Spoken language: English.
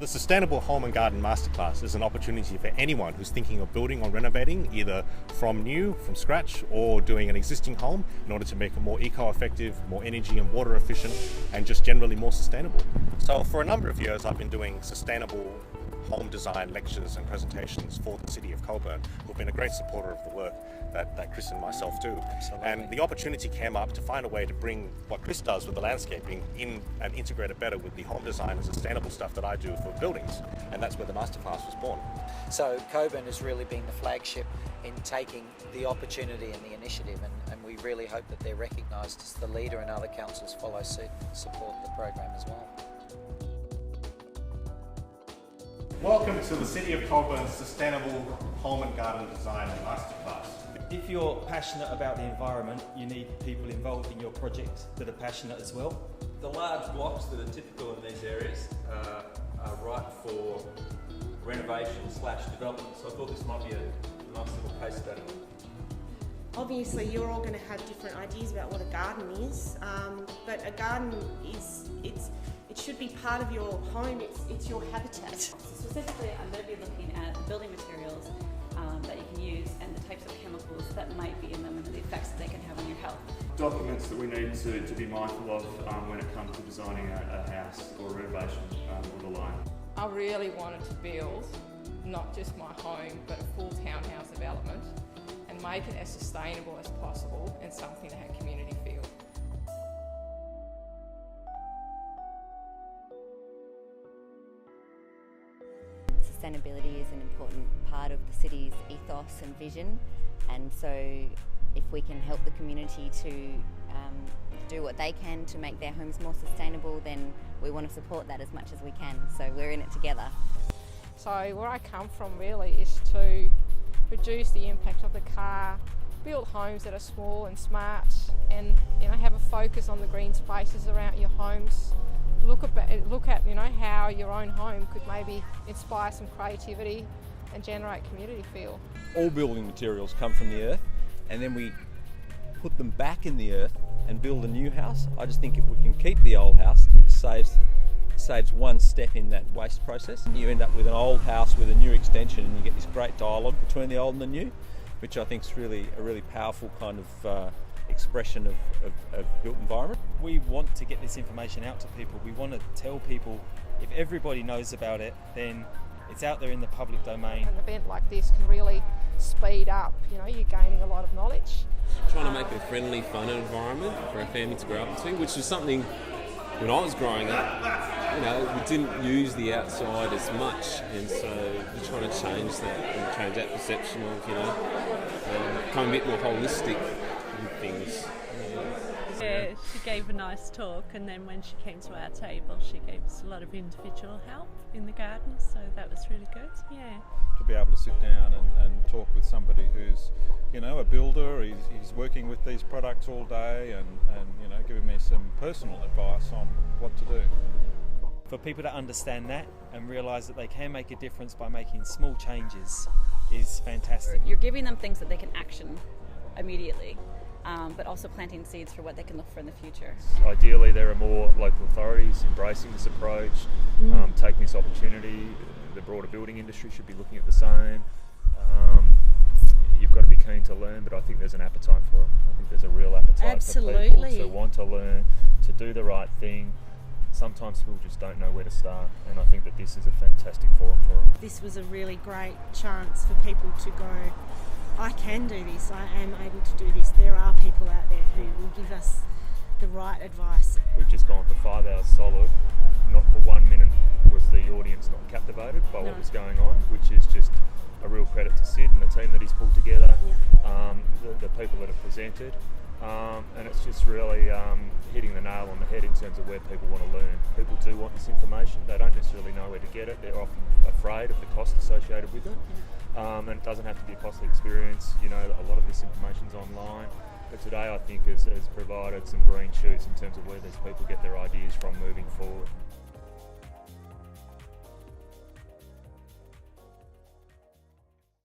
The Sustainable Home and Garden Masterclass is an opportunity for anyone who's thinking of building or renovating, either from scratch, or doing an existing home in order to make it more eco-effective, more energy and water efficient, and just generally more sustainable. So for a number of years, I've been doing sustainable home design lectures and presentations for the city of Cockburn, who've been a great supporter of the work that Chris and myself do. Absolutely. And the opportunity came up to find a way to bring what Chris does with the landscaping in and integrate it better with the home design and sustainable stuff that I do for buildings. And that's where the Masterclass was born. So Cockburn has really been the flagship in taking the opportunity and the initiative, and we really hope that they're recognised as the leader and other councils follow suit and support the program as well. Welcome to the City of Cockburn's Sustainable Home and Garden Design Masterclass. If you're passionate about the environment, you need people involved in your project that are passionate as well. The large blocks that are typical in these areas are right for renovation/development, so I thought this might be a nice little case study. Obviously you're all going to have different ideas about what a garden is, but a garden it should be part of your home, it's your habitat. Specifically, I'm going to be looking at building materials that you can use and the types of chemicals that might be in them and the effects that they can have on your health. Documents that we need to be mindful of when it comes to designing a house or a renovation or the like. I really wanted to build not just my home but a full townhouse development and make it as sustainable as possible and something that had community feel. Sustainability is an important part of the city's ethos and vision, and so if we can help the community to do what they can to make their homes more sustainable, then we want to support that as much as we can, so we're in it together. So where I come from really is to reduce the impact of the car, build homes that are small and smart, and have a focus on the green spaces around your homes. Look at how your own home could maybe inspire some creativity and generate community feel. All building materials come from the earth, and then we put them back in the earth and build a new house. I just think if we can keep the old house, it saves one step in that waste process. You end up with an old house with a new extension, and you get this great dialogue between the old and the new, which I think is really a really powerful kind of expression of built environment. We want to get this information out to people. We want to tell people, if everybody knows about it, then it's out there in the public domain. An event like this can really speed up, you're gaining a lot of knowledge. Trying to make it a friendly, fun environment for our family to grow up into, which was something when I was growing up, we didn't use the outside as much, and so we're trying to change that and change that perception of, become a bit more holistic in things. Yeah, she gave a nice talk, and then when she came to our table she gave us a lot of individual help in the garden, so that was really good. Yeah. To be able to sit down and talk with somebody who's a builder, he's working with these products all day and giving me some personal advice on what to do. For people to understand that and realise that they can make a difference by making small changes is fantastic. You're giving them things that they can action immediately, but also planting seeds for what they can look for in the future. Ideally, there are more local authorities embracing this approach, taking this opportunity. The broader building industry should be looking at the same. You've got to be keen to learn, but I think there's an appetite for it. I think there's a real appetite for people to want to learn, to do the right thing. Sometimes people just don't know where to start, and I think that this is a fantastic forum for them. This was a really great chance for people to go, I can do this, I am able to do this. There are people out there who will give us the right advice. We've just gone for 5 hours solid. Not for 1 minute was the audience not captivated by what was going on, which is just a real credit to Sid and the team that he's pulled together, the people that have presented, and it's just really hitting the nail on the head in terms of where people want to learn. People do want this information, they don't necessarily know where to get it, they're often afraid of the cost associated with it, and it doesn't have to be a costly experience. A lot of this information's online, but today I think has provided some green shoots in terms of where these people get their ideas from moving forward.